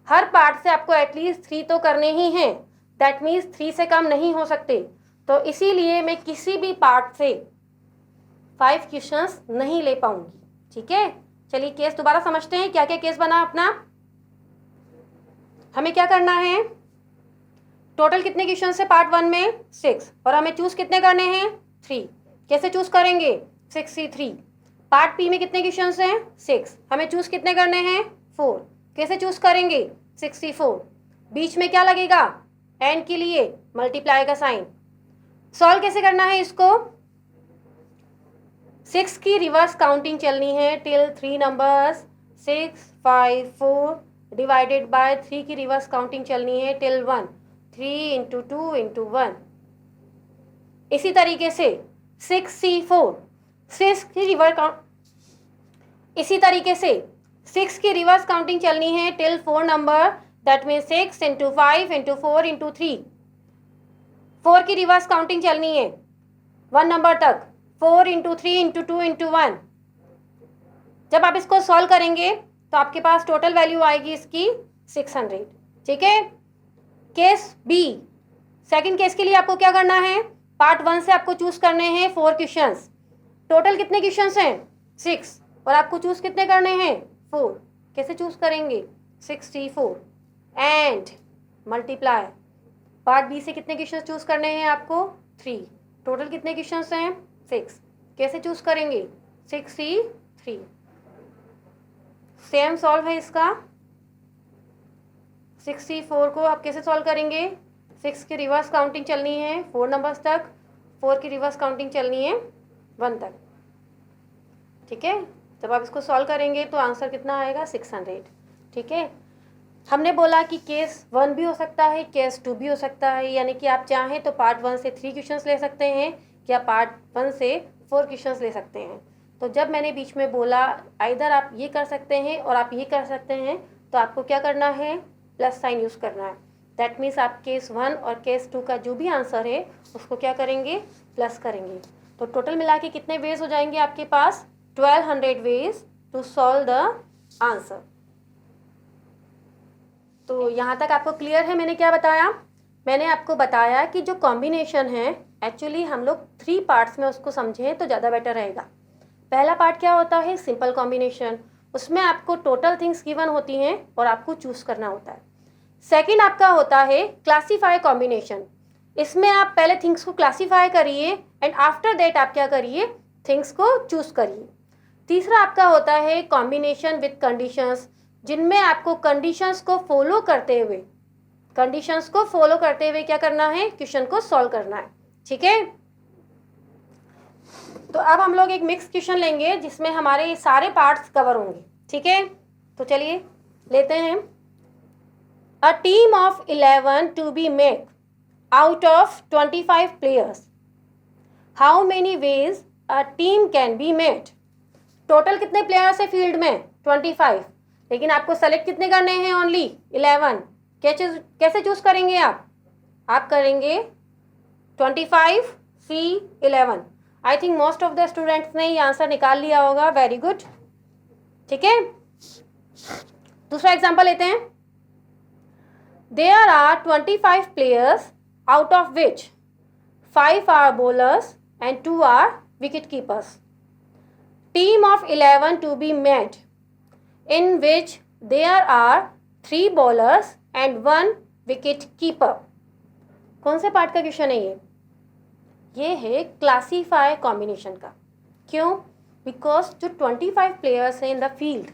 हर पार्ट से आपको एटलीस्ट 3 तो करने ही हैं, दैट मीन्स 3 से कम नहीं हो सकते। तो इसीलिए मैं किसी भी पार्ट से 5 क्वेश्चंस नहीं ले पाऊंगी, ठीक है। चलिए केस दोबारा समझते हैं, क्या क्या केस बना अपना। हमें क्या करना है, टोटल कितने क्वेश्चन है पार्ट 1 में 6, और हमें चूज कितने करने हैं 3। कैसे चूज करेंगे 6C3। पार्ट बी में कितने क्वेश्चन हैं 6, हमें चूज कितने करने हैं 4। कैसे चूज करेंगे 6C4। बीच में क्या लगेगा, एंड के लिए मल्टीप्लाई का साइन। सॉल्व कैसे करना है इसको, 6 की रिवर्स काउंटिंग चलनी है टिल 3 नंबर्स, 6, 5, 4 डिवाइडेड बाय 3 की रिवर्स काउंटिंग चलनी है टिल 1, 3 into 2 into 1। इसी तरीके से 6C4, 6 की रिवर्स काउंट, इसी तरीके से 6 की रिवर्स काउंटिंग चलनी है till 4 number, that means 6 into 5 into 4 into 3। 4 की रिवर्स काउंटिंग चलनी है 1 नंबर तक, 4 इंटू 3 इंटू 2 इंटू 1। जब आप इसको सॉल्व करेंगे तो आपके पास टोटल वैल्यू आएगी इसकी 600। ठीक है। केस बी, सेकंड केस के लिए आपको क्या करना है, पार्ट 1 से आपको चूज करने हैं 4 क्वेश्चंस। टोटल कितने क्वेश्चंस हैं, 6, और आपको चूज कितने करने हैं, 4। कैसे चूज करेंगे, 64 एंड मल्टीप्लाई। पार्ट बी से कितने क्वेश्चंस चूज करने हैं आपको, 3। टोटल कितने क्वेश्चंस हैं, 6। कैसे चूज करेंगे, 63। सेम सॉल्व है इसका। 64 को आप कैसे सॉल्व करेंगे, 6 की रिवर्स काउंटिंग चलनी है 4 नंबर्स तक, 4 की रिवर्स काउंटिंग चलनी है 1 तक। ठीक है। जब आप इसको सॉल्व करेंगे तो आंसर कितना आएगा, 600। ठीक है। हमने बोला कि केस 1 भी हो सकता है, केस 2 भी हो सकता है, यानी कि आप चाहें तो पार्ट 1 से 3 क्वेश्चंस ले सकते हैं या पार्ट 1 से 4 क्वेश्चंस ले सकते हैं। तो जब मैंने बीच में बोला आइदर आप ये कर सकते हैं और आप ये कर सकते हैं, तो आपको क्या करना है, प्लस साइन यूज़ करना है। दैट मीन्स आप केस 1 और केस 2 का जो भी आंसर है उसको क्या करेंगे, प्लस करेंगे। तो टोटल मिला के कितने वेज हो जाएंगे आपके पास, 1200 ways to solve the answer. तो यहाँ तक आपको क्लियर है मैंने क्या बताया। मैंने आपको बताया कि जो कॉम्बिनेशन है एक्चुअली हम लोग 3 पार्ट्स में उसको समझें तो ज़्यादा बेटर रहेगा। पहला पार्ट क्या होता है, सिंपल कॉम्बिनेशन, उसमें आपको टोटल थिंग्स गिवन होती हैं और आपको चूज करना होता है। सेकंड आपका होता है क्लासीफाई कॉम्बिनेशन, इसमें आप पहले थिंग्स को क्लासीफाई करिए एंड आफ्टर दैट आप क्या करिए, थिंग्स को चूज करिए। तीसरा आपका होता है कॉम्बिनेशन विद कंडीशंस, जिनमें आपको कंडीशंस को फॉलो करते हुए क्या करना है, क्वेश्चन को सॉल्व करना है। ठीक है। तो अब हम लोग एक मिक्स क्वेश्चन लेंगे जिसमें हमारे सारे पार्ट्स कवर होंगे। ठीक है। तो चलिए लेते हैं। A team of 11 to be made out of 25 players, how many ways a team can be made. Total कितने प्लेयर्स है फील्ड में, 25, लेकिन आपको सेलेक्ट कितने करने हैं, ओनली 11। कैसे चूज करेंगे आप करेंगे 25 C11। I think most of the students ने ये आंसर निकाल लिया होगा, वेरी गुड। ठीक है। दूसरा एग्जांपल लेते हैं। There are 25 players out of which 5 are bowlers and 2 are wicketkeepers. Team of 11 to be made in which there are 3 bowlers and 1 wicket keeper। कौन से पार्ट का क्वेश्चन है ये है क्लासीफाई कॉम्बिनेशन का। क्यों, बिकॉज जो 25 प्लेयर्स हैं इन द फील्ड,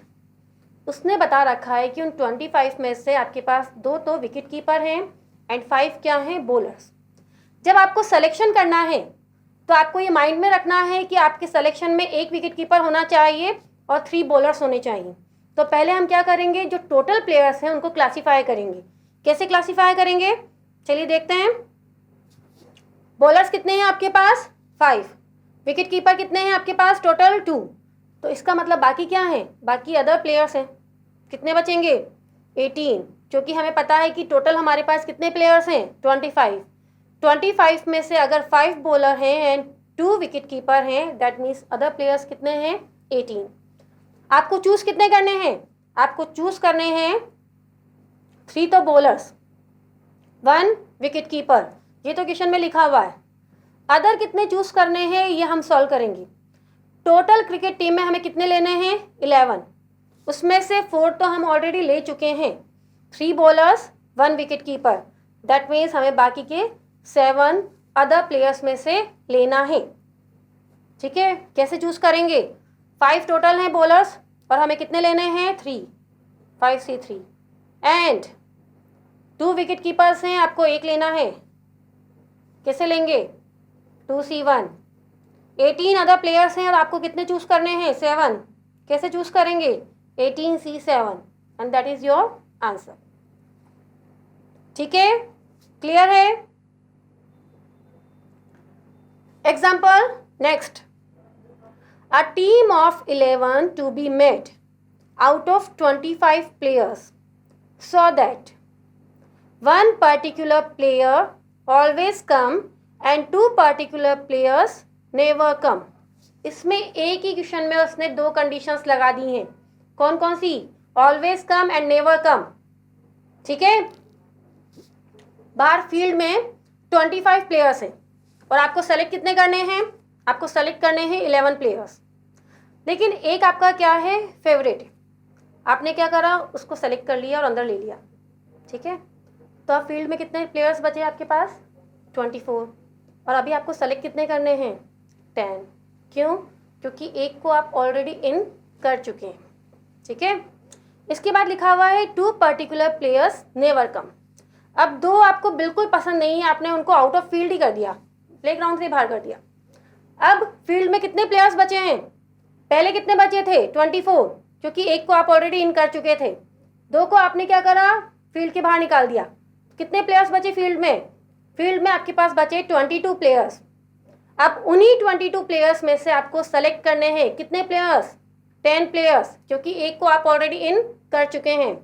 उसने बता रखा है कि उन 25 में से आपके पास 2 तो विकेट कीपर हैं एंड 5 क्या हैं, बॉलर्स। जब आपको सिलेक्शन करना है तो आपको ये माइंड में रखना है कि आपके सिलेक्शन में 1 विकेट कीपर होना चाहिए और 3 बॉलर्स होने चाहिए। तो पहले हम क्या करेंगे, जो टोटल प्लेयर्स हैं उनको क्लासीफाई करेंगे। कैसे क्लासीफाई करेंगे, चलिए देखते हैं। बॉलर्स कितने हैं आपके पास, 5। विकेट कीपर कितने हैं आपके पास, टोटल 2। तो इसका मतलब बाकी क्या है, बाकी अदर प्लेयर्स हैं। कितने बचेंगे, 18, क्योंकि हमें पता है कि टोटल हमारे पास कितने प्लेयर्स हैं, 25। 25 में से अगर 5 बॉलर हैं एंड 2 विकेट कीपर हैं, दैट मीन्स अदर प्लेयर्स कितने हैं, 18। आपको चूज कितने करने हैं, आपको चूज करने हैं 3 तो बॉलर्स, 1 विकेट कीपर, ये तो क्वेश्चन में लिखा हुआ है। अदर कितने चूज करने हैं ये हम सॉल्व करेंगे। टोटल क्रिकेट टीम में हमें कितने लेने हैं, 11। उसमें से 4 तो हम ऑलरेडी ले चुके हैं, 3 bowlers 1 wicket keeper, that means हमें बाकी के 7 अदर प्लेयर्स में से लेना है। ठीक है। कैसे चूज करेंगे, 5 टोटल हैं बॉलर्स और हमें कितने लेने हैं, 3, 5C3 एंड 2 विकेट कीपर्स हैं, आपको 1 लेना है। कैसे लेंगे, 2C1। 18 अदर प्लेयर्स हैं और आपको कितने चूज करने हैं, 7। कैसे चूज करेंगे, 18C7 and that is your answer. ठीक है, क्लियर है। Example next. A team of 11 to be made out of 25 players, so that one particular player always come and 2 particular players never come। इसमें एक ही question में उसने दो conditions लगा दी हैं। कौन कौन सी? Always come and never come. ठीक है, बाहर फील्ड में 25 प्लेयर्स हैं और आपको सेलेक्ट कितने करने हैं? आपको सेलेक्ट करने हैं 11 प्लेयर्स। लेकिन एक आपका क्या है? फेवरेट। आपने क्या करा? उसको सेलेक्ट कर लिया और अंदर ले लिया। ठीक है, तो अब फील्ड में कितने प्लेयर्स बचे आपके पास? 24। और अभी आपको सेलेक्ट कितने करने हैं? 10। क्यों? क्योंकि एक को आप ऑलरेडी इन कर चुके हैं। ठीक है, इसके बाद लिखा हुआ है 2 पर्टिकुलर प्लेयर्स नेवर कम। अब 2 आपको बिल्कुल पसंद नहीं है, आपने उनको आउट ऑफ फील्ड ही कर दिया, प्लेग्राउंड से बाहर कर दिया। अब फील्ड में कितने प्लेयर्स बचे हैं? पहले कितने बचे थे? 24, क्योंकि एक को आप ऑलरेडी इन कर चुके थे। 2 को आपने क्या करा? फील्ड के बाहर निकाल दिया। कितने प्लेयर्स बचे फील्ड में? फील्ड में आपके पास बचे 22 प्लेयर्स। अब उन्हीं 22 प्लेयर्स में से आपको सेलेक्ट करने हैं कितने प्लेयर्स? 10 प्लेयर्स, क्योंकि एक को आप ऑलरेडी इन कर चुके हैं।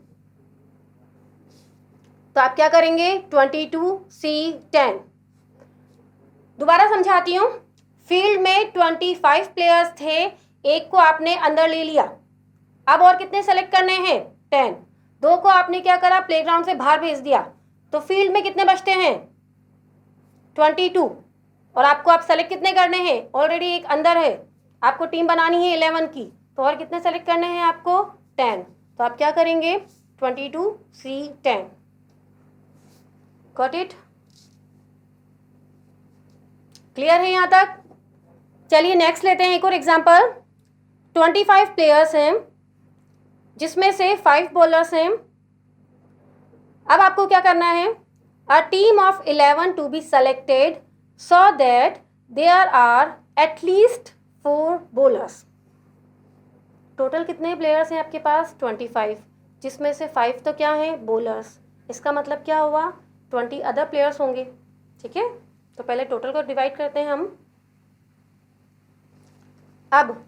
तो आप क्या करेंगे? 22C10। दोबारा समझाती हूँ। फील्ड में 25 प्लेयर्स थे, एक को आपने अंदर ले लिया। अब और कितने सेलेक्ट करने हैं? 10। 2 को आपने क्या करा? प्लेग्राउंड से बाहर भेज दिया। तो फील्ड में कितने बचते हैं? 22। और आपको आप सेलेक्ट कितने करने हैं? ऑलरेडी एक अंदर है, आपको टीम बनानी है 11 की, तो और कितने सेलेक्ट करने हैं आपको? 10। तो आप क्या करेंगे? 22C10। Got it? क्लियर है यहाँ तक? चलिए नेक्स्ट लेते हैं एक और एग्जांपल। 25 प्लेयर्स हैं, जिसमें से 5 बॉलर्स हैं। अब आपको क्या करना है? A team of 11 to be selected so that there are at least 4 bowlers। Total कितने प्लेयर्स हैं आपके पास? 25, जिसमें से 5 तो क्या हैं? बॉलर्स। इसका मतलब क्या हुआ? 20 अदर प्लेयर्स होंगे। ठीक है, तो पहले टोटल को डिवाइड करते हैं हम। अब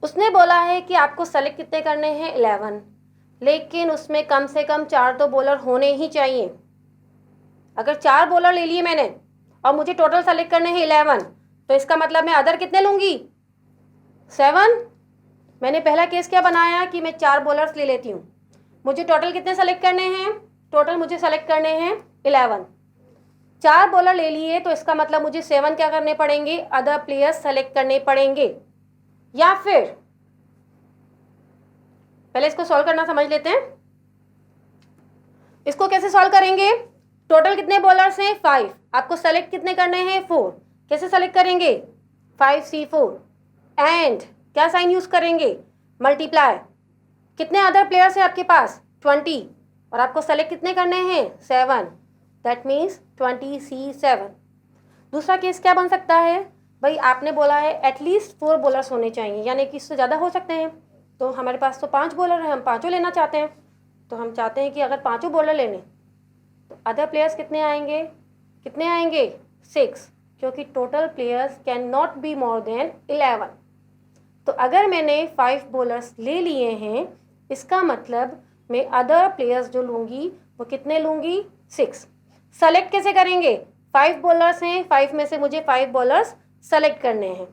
उसने बोला है कि आपको सेलेक्ट कितने करने हैं? 11, लेकिन उसमें कम से कम 4 तो बॉलर होने ही चाहिए। अगर 4 बॉलर ले लिए मैंने और मुझे टोटल सेलेक्ट करने हैं 11, तो इसका मतलब मैं अदर कितने लूँगी? 7। मैंने पहला केस क्या बनाया कि मैं 4 बॉलर्स ले लेती हूँ। मुझे टोटल कितने सेलेक्ट करने हैं? टोटल मुझे सेलेक्ट करने हैं 11। 4 बॉलर ले लिए, तो इसका मतलब मुझे 7 क्या करने पड़ेंगे? अदर प्लेयर्स सेलेक्ट करने पड़ेंगे। या फिर पहले इसको सॉल्व करना समझ लेते हैं। इसको कैसे सॉल्व करेंगे? टोटल कितने बॉलर्स हैं? 5। आपको सेलेक्ट कितने करने हैं? 4। कैसे सेलेक्ट करेंगे? 5C4 एंड क्या साइन यूज करेंगे? मल्टीप्लाई। कितने अदर प्लेयर्स हैं आपके पास? 20, और आपको सेलेक्ट कितने करने हैं? 7। That means 20C7। दूसरा केस क्या बन सकता है? भाई आपने बोला है एटलीस्ट 4 बॉलर्स होने चाहिए, यानी कि इससे ज़्यादा हो सकते हैं। तो हमारे पास तो 5 बॉलर हैं, हम 5 लेना चाहते हैं। तो हम चाहते हैं कि अगर 5 बॉलर लेने, तो अदर प्लेयर्स कितने आएंगे? कितने आएंगे? 6, क्योंकि total players can not be more than 11। तो अगर मैंने 5 बॉलर्स ले लिए हैं, इसका मतलब मैं अदर प्लेयर्स जो लूँगी वो कितने लूँगी? 6। सेलेक्ट कैसे करेंगे? 5 बॉलर्स हैं, 5 में से मुझे 5 बॉलर्स सेलेक्ट करने हैं।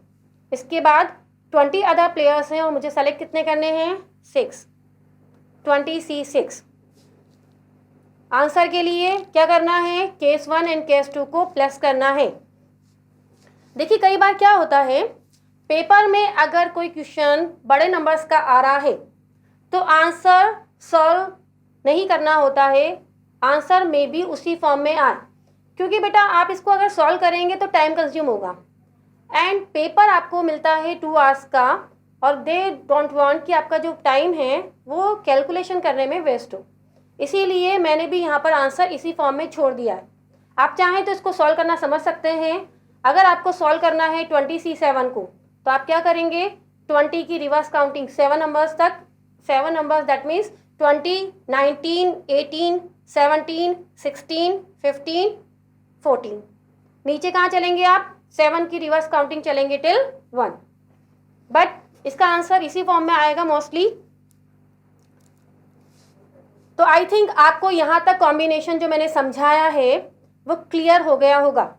इसके बाद 20 अदर प्लेयर्स हैं और मुझे सेलेक्ट कितने करने हैं? 6। 20C6। आंसर के लिए क्या करना है? केस 1 एंड केस 2 को प्लस करना है। देखिए कई बार क्या होता है, पेपर में अगर कोई क्वेश्चन बड़े नंबर्स का आ रहा है तो आंसर सॉल्व नहीं करना होता है, आंसर में भी उसी फॉर्म में आए, क्योंकि बेटा आप इसको अगर सॉल्व करेंगे तो टाइम कंज्यूम होगा एंड पेपर आपको मिलता है 2 आवर्स का, और दे डोंट वांट कि आपका जो टाइम है वो कैलकुलेशन करने में वेस्ट हो। इसीलिए मैंने भी यहाँ पर आंसर इसी फॉर्म में छोड़ दिया है। आप चाहें तो इसको सॉल्व करना समझ सकते हैं। अगर आपको सॉल्व करना है 20C7 को, तो आप क्या करेंगे? 20 की रिवर्स काउंटिंग 7 नंबर्स तक, 7 नंबर्स दैट मीन्स 20, 19, 18, 17, 16, 15, 14। नीचे कहाँ चलेंगे आप? 7 की रिवर्स काउंटिंग चलेंगे टिल 1। बट इसका आंसर इसी फॉर्म में आएगा मोस्टली। तो आई थिंक आपको यहाँ तक कॉम्बिनेशन जो मैंने समझाया है वो क्लियर हो गया होगा।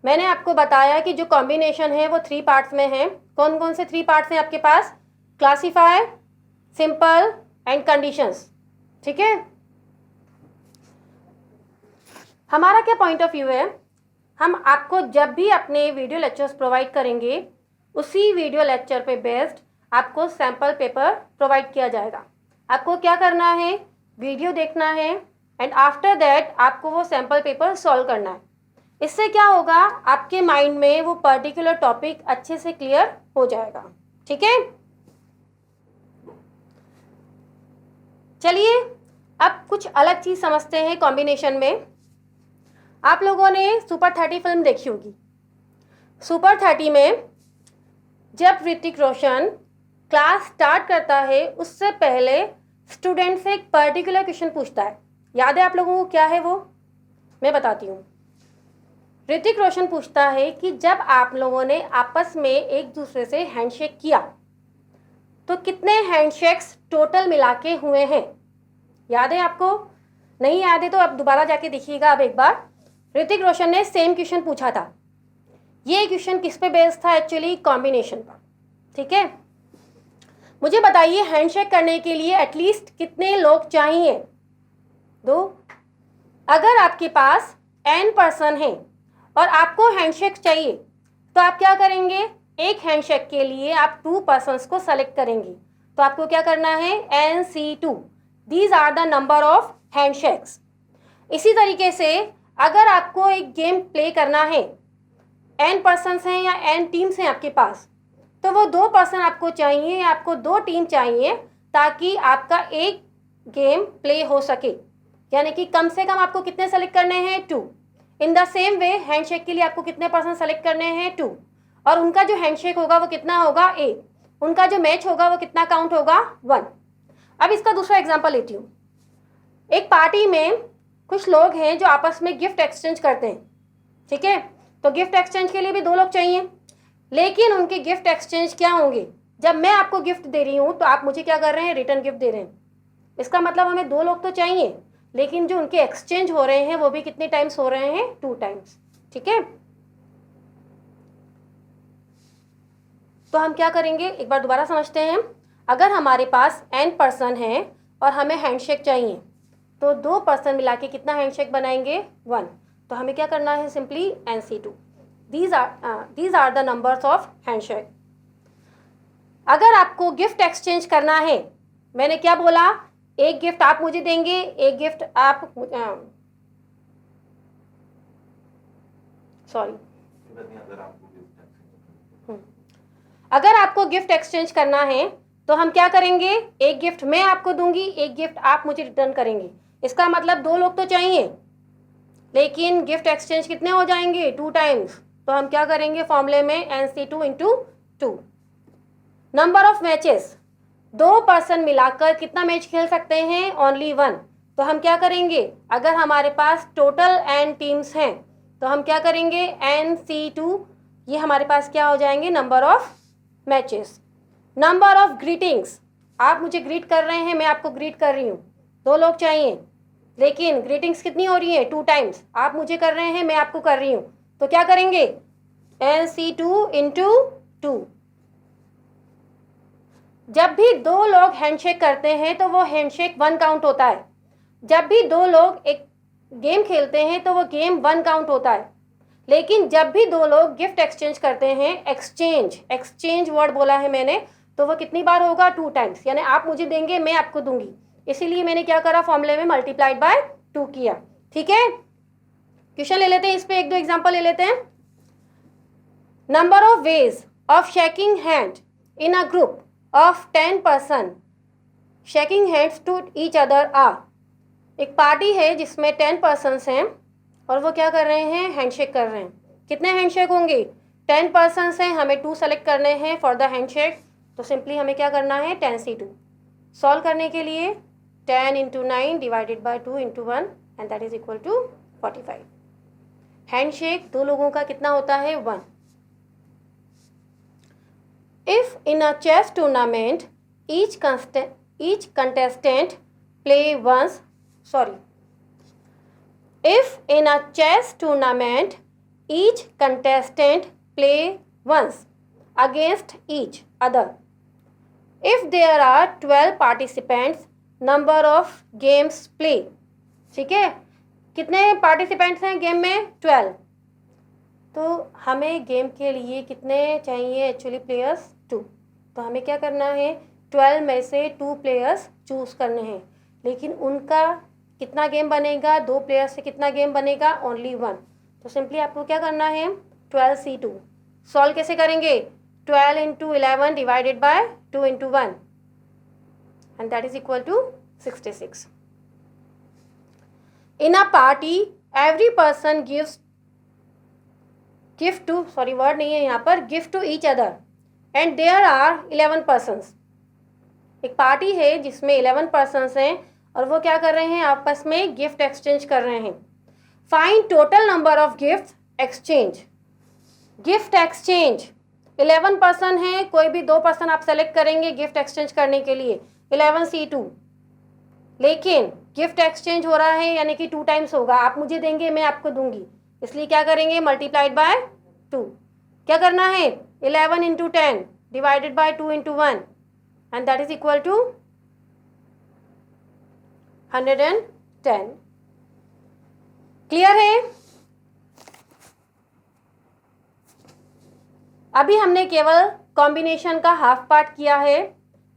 मैंने आपको बताया कि जो कॉम्बिनेशन है वो 3 पार्ट्स में है। कौन कौन से 3 पार्ट्स हैं आपके पास? Classifier, simple and conditions. ठीक है, हमारा क्या पॉइंट ऑफ व्यू है, हम आपको जब भी अपने वीडियो लेक्चर्स प्रोवाइड करेंगे उसी वीडियो लेक्चर पे बेस्ड आपको सैम्पल पेपर प्रोवाइड किया जाएगा। आपको क्या करना है, वीडियो देखना है एंड आफ्टर दैट आपको वो सैम्पल पेपर सॉल्व करना है। इससे क्या होगा, आपके माइंड में वो पर्टिकुलर टॉपिक अच्छे से क्लियर हो जाएगा। ठीक है, चलिए अब कुछ अलग चीज़ समझते हैं कॉम्बिनेशन में। आप लोगों ने सुपर 30 फिल्म देखी होगी। सुपर 30 में जब ऋतिक रोशन क्लास स्टार्ट करता है उससे पहले स्टूडेंट से एक पर्टिकुलर क्वेश्चन पूछता है। याद है आप लोगों को क्या है वो? मैं बताती हूँ। ऋतिक रोशन पूछता है कि जब आप लोगों ने आपस में एक दूसरे से हैंडशेक किया तो कितने हैंडशेक्स टोटल मिला के हुए हैं? याद है आपको? नहीं याद है तो आप दोबारा जाके देखिएगा। अब एक बार ऋतिक रोशन ने सेम क्वेश्चन पूछा था। ये क्वेश्चन किस पे बेस्ड था? एक्चुअली कॉम्बिनेशन पर। ठीक है, मुझे बताइए हैंडशेक करने के लिए एटलीस्ट कितने लोग चाहिए? 2। अगर आपके पास n पर्सन है और आपको हैंडशेक चाहिए तो आप क्या करेंगे? एक हैंडशेक के लिए आप 2 पर्सन्स को सेलेक्ट करेंगे। तो आपको क्या करना है? NC2। These are the number of handshakes. इसी तरीके से अगर आपको एक गेम प्ले करना है, n पर्सन्स हैं या n टीम्स हैं आपके पास, तो वो 2 पर्सन आपको चाहिए या आपको 2 टीम चाहिए ताकि आपका एक गेम प्ले हो सके। यानी कि कम से कम आपको कितने सेलेक्ट करने हैं? 2। इन द सेम वे हैंडशेक के लिए आपको कितने पर्सन सेलेक्ट करने हैं? 2। और उनका जो हैंडशेक होगा वो कितना होगा? 1। उनका जो मैच होगा वो कितना काउंट होगा? 1। अब इसका दूसरा एग्जाम्पल लेती हूँ। एक पार्टी में कुछ लोग हैं जो आपस में गिफ्ट एक्सचेंज करते हैं। ठीक है, तो गिफ्ट एक्सचेंज के लिए भी 2 लोग चाहिए, लेकिन उनके गिफ्ट एक्सचेंज क्या होंगे? जब मैं आपको गिफ्ट दे रही हूँ तो आप मुझे क्या कर रहे हैं? रिटर्न गिफ्ट दे रहे हैं। इसका मतलब हमें 2 लोग तो चाहिए, लेकिन जो उनके एक्सचेंज हो रहे हैं वो भी कितने टाइम्स हो रहे हैं? 2 टाइम्स। ठीक है, तो हम क्या करेंगे एक बार दोबारा समझते हैं। अगर हमारे पास n पर्सन है और हमें हैंडशेक चाहिए तो 2 पर्सन मिला के कितना हैंडशेक बनाएंगे? 1। तो हमें क्या करना है? Simply NC2। These are the numbers of handshake। अगर आपको गिफ्ट एक्सचेंज करना है, मैंने क्या बोला? एक गिफ्ट आप मुझे देंगे, एक गिफ्ट आप अगर आपको गिफ्ट एक्सचेंज करना है तो हम क्या करेंगे? एक गिफ्ट मैं आपको दूंगी, एक गिफ्ट आप मुझे रिटर्न करेंगे। इसका मतलब 2 लोग तो चाहिए, लेकिन गिफ्ट एक्सचेंज कितने हो जाएंगे? 2 टाइम्स। तो हम क्या करेंगे फॉर्मूले में? NC2 into 2। Number of matches, 2 person मिलाकर कितना मैच खेल सकते हैं? ओनली 1। तो हम क्या करेंगे? अगर हमारे पास टोटल n टीम्स हैं तो हम क्या करेंगे? NC2, ये हमारे पास क्या हो जाएंगे? Number of matches. Number of greetings, आप मुझे ग्रीट कर रहे हैं, मैं आपको ग्रीट कर रही हूँ, 2 लोग चाहिए, लेकिन ग्रीटिंग्स कितनी हो रही है? 2 टाइम्स। आप मुझे कर रहे हैं, मैं आपको कर रही हूँ, तो क्या करेंगे? NC2 into 2। जब भी 2 लोग हैंडशेक करते हैं तो वो हैंडशेक 1 काउंट होता है। जब भी 2 लोग एक गेम खेलते हैं तो वो गेम 1 काउंट होता है। लेकिन जब भी 2 लोग गिफ्ट एक्सचेंज करते हैं, एक्सचेंज वर्ड बोला है मैंने, तो वो कितनी बार होगा? 2 टाइम्स। यानी आप मुझे देंगे, मैं आपको दूंगी, इसीलिए मैंने क्या करा? फॉर्मूले में मल्टीप्लाइड बाय 2 किया। ठीक है, क्वेश्चन ले लेते हैं, इस पे 1-2 एग्जांपल ले लेते हैं। Number of ways of shaking hand in a group of 10 person shaking hands to each other are. एक पार्टी है जिसमें 10 पर्सन्स हैं और वो क्या कर रहे हैं? हैंडशेक कर रहे हैं। कितने हैंडशेक होंगे? 10 पर्सन्स हैं, हमें 2 सेलेक्ट करने हैं फॉर द हैंडशेक। तो सिंपली हमें क्या करना है? 10C2। सॉल्व करने के लिए 10 into 9 divided by 2 into 1 and that is equal to 45। Handshake 2 लोगों का कितना होता है? 1। If in a chess tournament each contestant play once, sorry, if in a chess tournament each contestant play once, against each other. If there are 12 participants, number of games play. ठीक है, कितने participants हैं game में? 12. तो हमें game के लिए कितने चाहिए एक्चुअली प्लेयर्स? 2. तो हमें क्या करना है? 12 में से 2 प्लेयर्स चूज़ करने हैं, लेकिन उनका कितना गेम बनेगा? 2 प्लेयर्स से कितना गेम बनेगा? ओनली 1. तो सिंपली आपको क्या करना है? 12C2. सॉल्व कैसे करेंगे? 12 into 11 divided by 2 into 1, and that is equal to 66. In a party, every person gives gift to, sorry word नहीं है यहाँ पर, gift to each other, and there are 11 persons. एक पार्टी है जिसमें 11 persons हैं और वो क्या कर रहे हैं? आपस में गिफ्ट एक्सचेंज कर रहे हैं. Find total number of gift exchange. Gift exchange 11 person हैं, कोई भी 2 पर्सन आप सेलेक्ट करेंगे गिफ्ट एक्सचेंज करने के लिए, 11C2. लेकिन गिफ्ट एक्सचेंज हो रहा है यानी कि 2 टाइम्स होगा. आप मुझे देंगे, मैं आपको दूंगी, इसलिए क्या करेंगे? Multiplied by 2. क्या करना है? 11 into 10 divided by 2 into 1, and that is equal to 110. Clear है? अभी हमने केवल कॉम्बिनेशन का हाफ पार्ट किया है.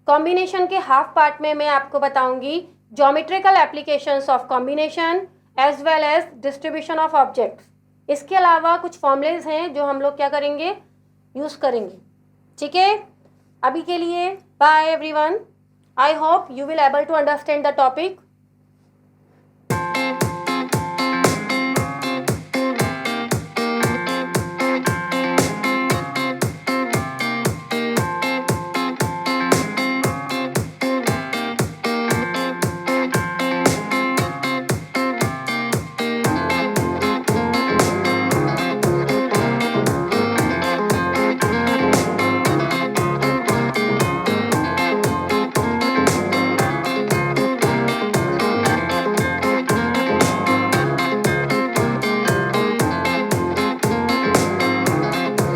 कॉम्बिनेशन के हाफ पार्ट में मैं आपको बताऊंगी geometrical applications of combination as well as distribution of objects. इसके अलावा कुछ फॉर्मूलेज हैं जो हम लोग क्या करेंगे? यूज़ करेंगे. ठीक है, अभी के लिए bye everyone. I hope you will able to understand the topic.